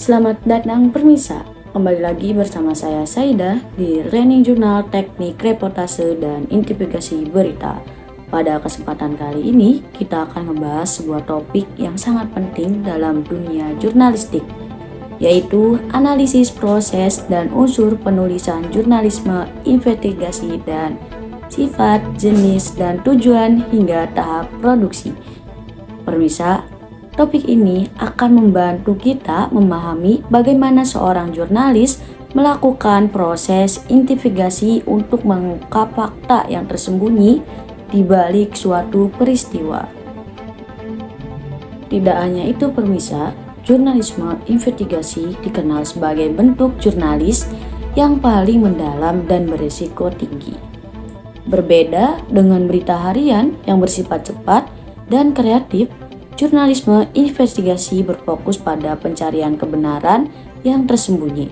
Selamat datang Permisa. Kembali lagi bersama saya Saida di Learning Jurnal Teknik Reportase dan Investigasi Berita. Pada kesempatan kali ini kita akan membahas sebuah topik yang sangat penting dalam dunia jurnalistik, yaitu analisis proses dan unsur penulisan jurnalisme, investigasi dan sifat, jenis, dan tujuan hingga tahap produksi. Permisa, topik ini akan membantu kita memahami bagaimana seorang jurnalis melakukan proses investigasi untuk mengungkap fakta yang tersembunyi di balik suatu peristiwa. Tidak hanya itu Permisa, jurnalisme investigasi dikenal sebagai bentuk jurnalis yang paling mendalam dan berisiko tinggi. Berbeda dengan berita harian yang bersifat cepat dan kreatif, jurnalisme investigasi berfokus pada pencarian kebenaran yang tersembunyi.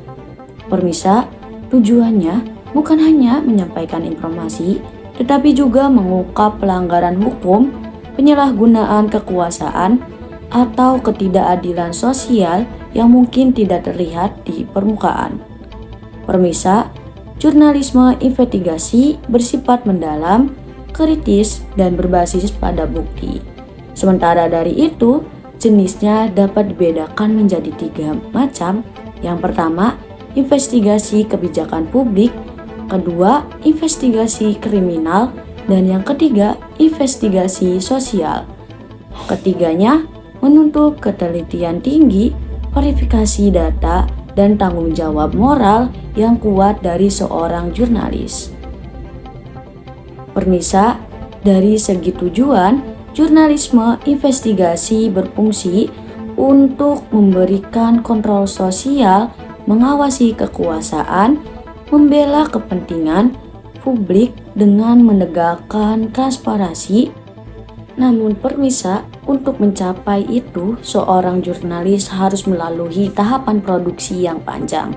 Permisa, tujuannya bukan hanya menyampaikan informasi, tetapi juga mengungkap pelanggaran hukum, penyalahgunaan kekuasaan, atau ketidakadilan sosial yang mungkin tidak terlihat di permukaan. Permisa, jurnalisme investigasi bersifat mendalam, kritis, dan berbasis pada bukti. Sementara dari itu, jenisnya dapat dibedakan menjadi 3 macam. Yang pertama, investigasi kebijakan publik, kedua, investigasi kriminal, dan yang ketiga, investigasi sosial. Ketiganya menuntut ketelitian tinggi, verifikasi data, dan tanggung jawab moral yang kuat dari seorang jurnalis. Permisa, dari segi tujuan, jurnalisme investigasi berfungsi untuk memberikan kontrol sosial, mengawasi kekuasaan, membela kepentingan publik dengan menegakkan transparansi. Namun Permisa, untuk mencapai itu, seorang jurnalis harus melalui tahapan produksi yang panjang,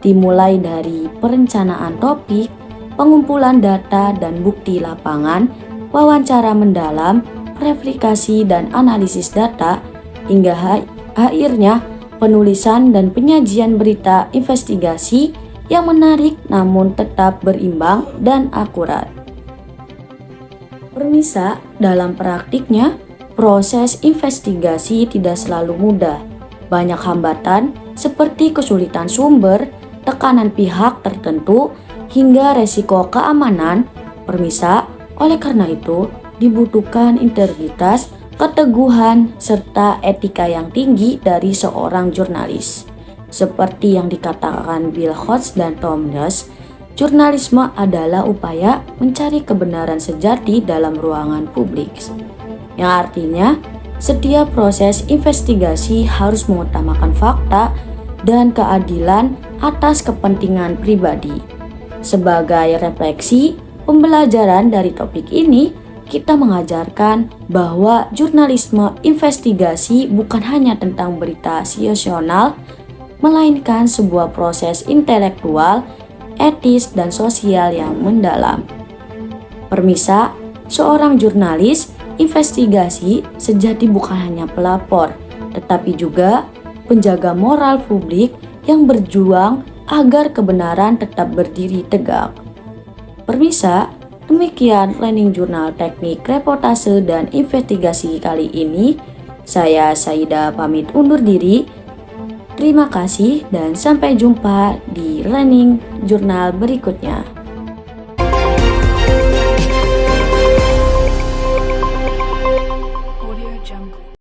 dimulai dari perencanaan topik, pengumpulan data dan bukti lapangan, wawancara mendalam, replikasi dan analisis data, hingga akhirnya penulisan dan penyajian berita investigasi yang menarik namun tetap berimbang dan akurat. Permisa, dalam praktiknya, proses investigasi tidak selalu mudah. Banyak hambatan seperti kesulitan sumber, tekanan pihak tertentu, hingga resiko keamanan. Permisa, oleh karena itu, dibutuhkan integritas, keteguhan, serta etika yang tinggi dari seorang jurnalis. Seperti yang dikatakan Bill Hodges dan Tom Nuss, jurnalisme adalah upaya mencari kebenaran sejati dalam ruangan publik. Yang artinya, setiap proses investigasi harus mengutamakan fakta dan keadilan atas kepentingan pribadi. Sebagai refleksi pembelajaran dari topik ini, kita mengajarkan bahwa jurnalisme investigasi bukan hanya tentang berita sensasional, melainkan sebuah proses intelektual, etis, dan sosial yang mendalam. Permisa, seorang jurnalis investigasi sejati bukan hanya pelapor, tetapi juga penjaga moral publik yang berjuang agar kebenaran tetap berdiri tegak. Permisa, demikian Learning Jurnal Teknik Reportase dan Investigasi kali ini. Saya Saida pamit undur diri. Terima kasih dan sampai jumpa di Learning Jurnal berikutnya.